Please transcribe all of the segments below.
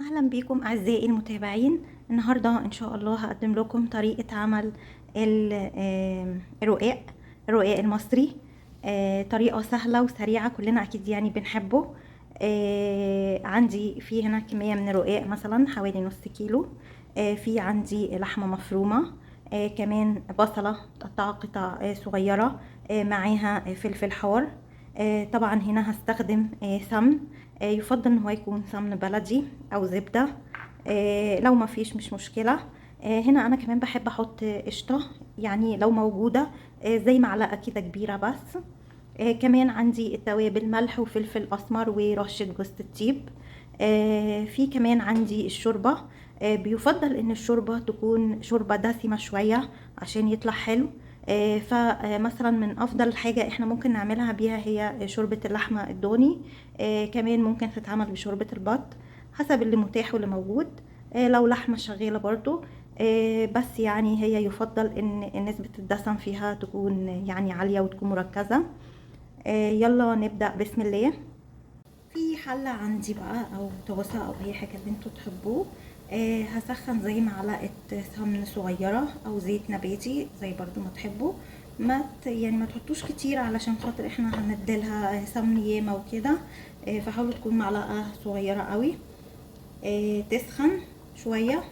اهلا بيكم اعزائي المتابعين. النهارده ان شاء الله هقدم لكم طريقه عمل الرقاق المصري. طريقه سهله وسريعه، كلنا اكيد يعني بنحبه. عندي في هنا كميه من الرقاق، مثلا حوالي نص كيلو. في عندي لحمه مفرومه، كمان بصله متقطعه قطع صغيره، معاها فلفل حار. طبعا هنا هستخدم سمن. يفضل ان هو يكون سمن بلدي او زبده. لو ما فيش مش مشكله. هنا انا كمان بحب احط قشطه، يعني لو موجوده، زي معلقه كده كبيره بس. كمان عندي التوابل، ملح وفلفل اسمر ورشه جوز الطيب. في كمان عندي الشوربه. بيفضل ان الشوربه تكون شوربه دسمه شويه عشان يطلع حلو. فمثلا من افضل حاجه احنا ممكن نعملها بيها هي شوربه اللحمه الضاني. كمان ممكن تتعمل بشوربه البط، حسب اللي متاح واللي موجود. لو لحمه شغاله برضو. بس يعني هي يفضل ان نسبه الدسم فيها تكون يعني عاليه وتكون مركزه. يلا نبدا بسم الله. في حلة عندي بقى او طاسة او اي حاجة اللي انتوا تحبوه. هسخن زي معلقة سمن صغيرة او زيت نباتي زي برضو ما تحبوا. يعني ما تحطوش كتير علشان خاطر احنا هنديلها سمن ياما وكده. فحاولوا تكون معلقة صغيرة قوي. تسخن شوية.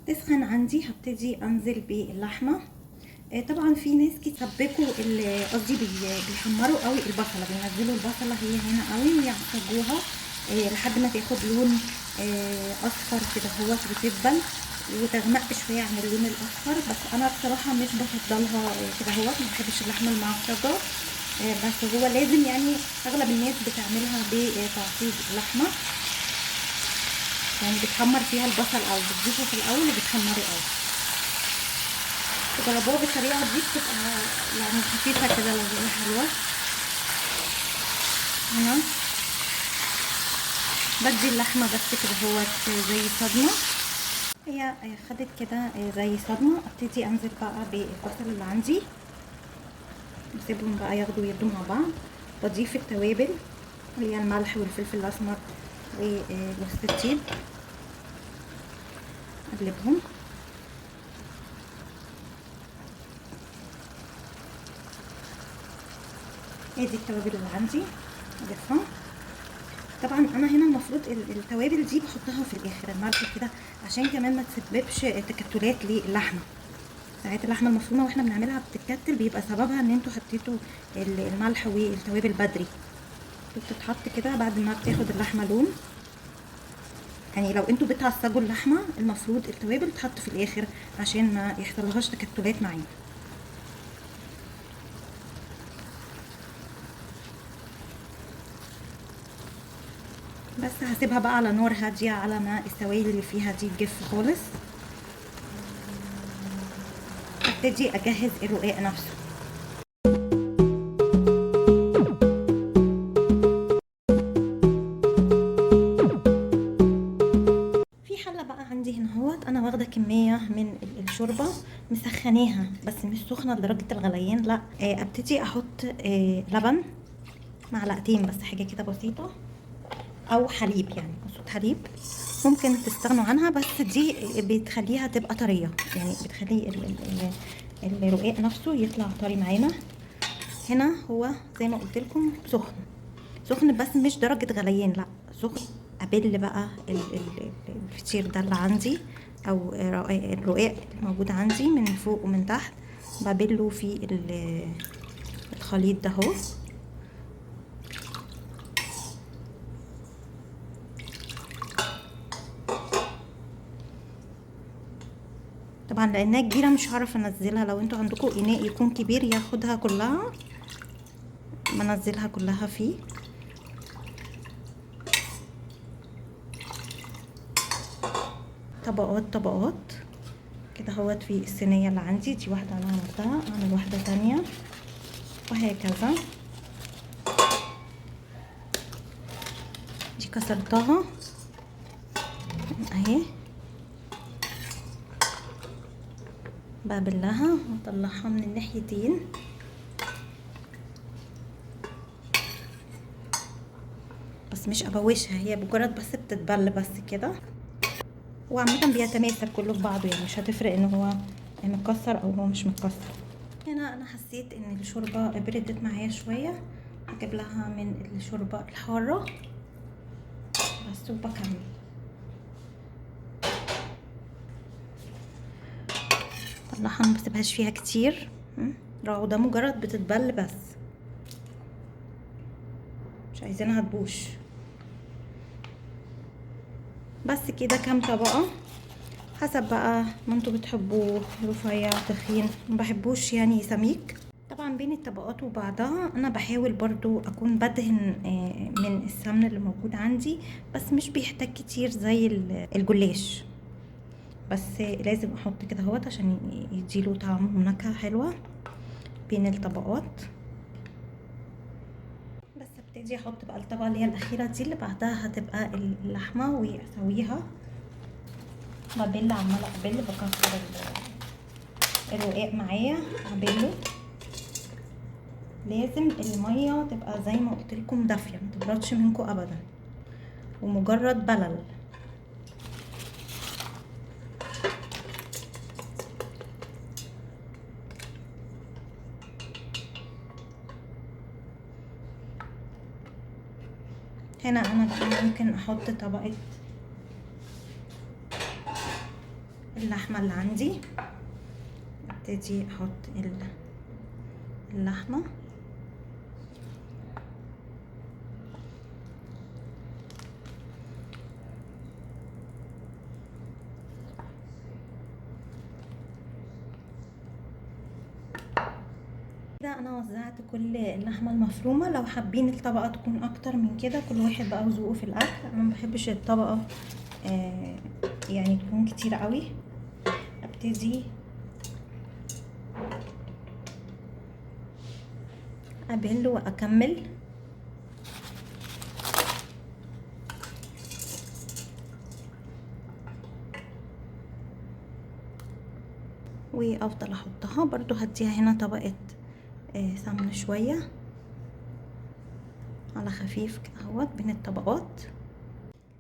تسخن عندي هبتدي انزل باللحمة. طبعا في ناس يسبكوا قصدي بيحمروا قوي البصله، بينزلوا البصله هي هنا قوي ويعصجوها لحد ما تاخد لون اصفر كده، هو بتدبل وتغمق شويه عن اللون الاصفر. بس انا بصراحه مش بفضلها كده، هو ما بحبش اللحمه المعصجه. بس هو لازم، يعني اغلب الناس بتعملها بتعصيج اللحمه، يعني بتحمر فيها البصل او بتضيفه في الاول وبتحمره قوي. جربوها بالطريقه دي بتبقى يعني خفيفه كده، لذيذه حلوه. هنا بدي اللحمه بس كده هو زي صدمه، هي خدت كده زي صدمه. ابتدي انزل بقى بالبصل اللي عندي، بسيبهم بقى ياخدوا ويدوا مع بعض. بضيف التوابل اللي هي الملح والفلفل الاسمر وجوز الطيب، اقلبهم. ادي التوابل اللي عندي اضيفها. طبعا انا هنا المفروض التوابل دي بحطها في الاخر، الملح كده عشان كمان ما تسببش تكتلات للحمه. ساعات اللحمه المفرومه واحنا بنعملها بتتكتل، بيبقى سببها ان انتوا حطيتوا الملح والتوابل بدري. بتتحط كده بعد ما بتاخد اللحمه لون. يعني لو انتوا بتعصجوا اللحمه المفروض التوابل تحط في الاخر عشان ما يحصلهاش تكتلات معانا. بس هسيبها بقى على نار هاديه على ما السوائل اللي فيها دي تجف خالص. ابتدي اجهز الرقاق نفسه. في حله بقى عندي هنا اهوت، انا واخده كميه من الشوربه مسخناها بس مش سخنه لدرجه الغليان، لا. ابتدي احط لبن معلقتين بس، حاجه كده بسيطه، او حليب، يعني اقصد حليب. ممكن تستغنوا عنها بس دي بتخليها تبقى طريه، يعني بتخلي الرقاق نفسه يطلع طري معانا. هنا هو زي ما قلت لكم سخن سخن، بس مش درجه غليان، لا سخن. ابل بقى الفطير ده اللي عندي، او الرقاق الموجود عندي من فوق ومن تحت، ببله في الخليط ده اهو. طبعا لانها كبيره مش هعرف انزلها، لو انتوا عندكم اناء يكون كبير ياخدها كلها، بنزلها كلها فيه. طبقات طبقات كده اهوت في الصينيه اللي عندي دي. واحده انا عملتها، اعمل واحده تانية وهكذا. دي كسرتها اهي، ببلها واطلعها من بس مش ابوشها، هي مجرد بس بتتبل بس كده. وعامة بيتماسك كله في بعضه، يعني مش هتفرق ان هو متكسر او هو مش متكسر. هنا انا حسيت ان الشوربة بردت معايا شوية، هجيب لها من الشوربة الحارة بس وبكمل. طلعها، ما بسيبهاش فيها كتير، راهو ده مجرد بتتبل بس، مش عايزينها تبوش. بس كده كام طبقة حسب بقى ما انتوا بتحبوه، رفيع تخين، ما بحبوش يعني سميك. طبعا بين الطبقات وبعضها انا بحاول برضو اكون بدهن من السمن اللي موجود عندي، بس مش بيحتاج كتير زي الجلاش، بس لازم احط كده اهوت عشان يديله طعم ونكهة حلوة بين الطبقات. بس ابتدي احط بقى الطبقة اللي هي الاخيرة دي، اللي بعدها هتبقى اللحمة واسويها. ببل، عمالة اقبل، بكسر الرقاق معايا، اعبله. لازم المية تبقى زي ما قلت لكم دافية، ما تبردش منكم ابدا، ومجرد بلل. هنا انا بقى ممكن احط طبقة اللحمة اللي عندي، ابتدي احط اللحمة. كده انا وزعت كل اللحمة المفرومة. لو حابين الطبقة تكون اكتر من كده، كل واحد بقى وذوقه في الاكل، انا ما بحبش الطبقة يعني تكون كتير قوي. ابتدي ابل واكمل. وافضل احطها برضو، هديها هنا طبقة سمن شوية على خفيف كده اهوت بين الطبقات.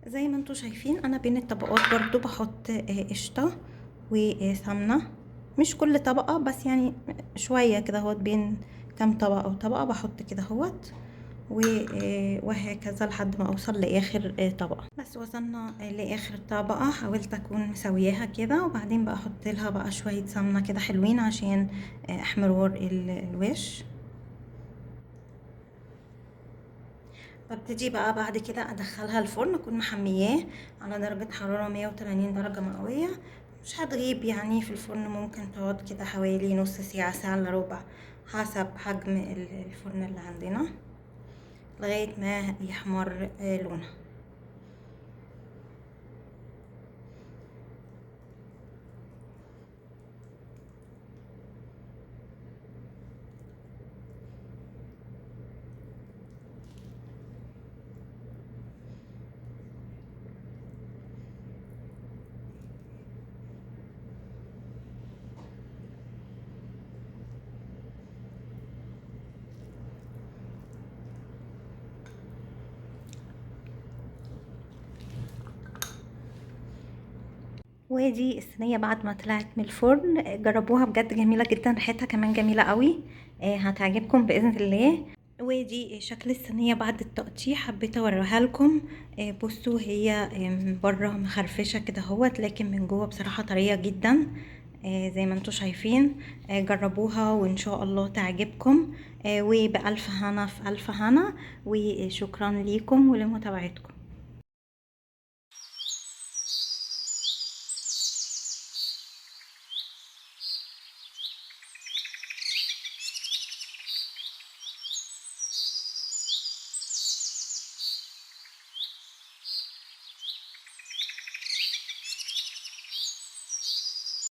زي ما انتوا شايفين انا بين الطبقات برضو بحط قشطة وسمنة، مش كل طبقة بس يعني شوية كده اهوت، بين كام طبقة او طبقة بحط كده اهوت، وهكذا لحد ما اوصل لاخر طبقة. بس وصلنا لاخر طبقة، حاولت اكون مسوياها كده، وبعدين بقى احط لها بقى شوية سمنة كده حلوين عشان احمرار الوش. ببتدي بقى بعد كده ادخلها الفرن، اكون محمياه على درجة حرارة 180 درجة مئوية. مش هتغيب يعني في الفرن، ممكن تقعد كده حوالي نص ساعة، ساعة الا ربع، حسب حجم الفرن اللي عندنا، لغاية ما يحمر لونها. ودي الصينية بعد ما طلعت من الفرن، جربوها بجد جميلة جدا، ريحتها كمان جميلة قوي، هتعجبكم بإذن الله. ودي شكل الصينية بعد التقطيع، حبيت اوريها لكم. بصوا هي من بره مخرفشة كده اهوت، لكن من جوه بصراحة طرية جدا زي ما انتوا شايفين. جربوها وان شاء الله تعجبكم، وبألف هنا في ألف هنا، وشكرا ليكم ولمتابعتكم.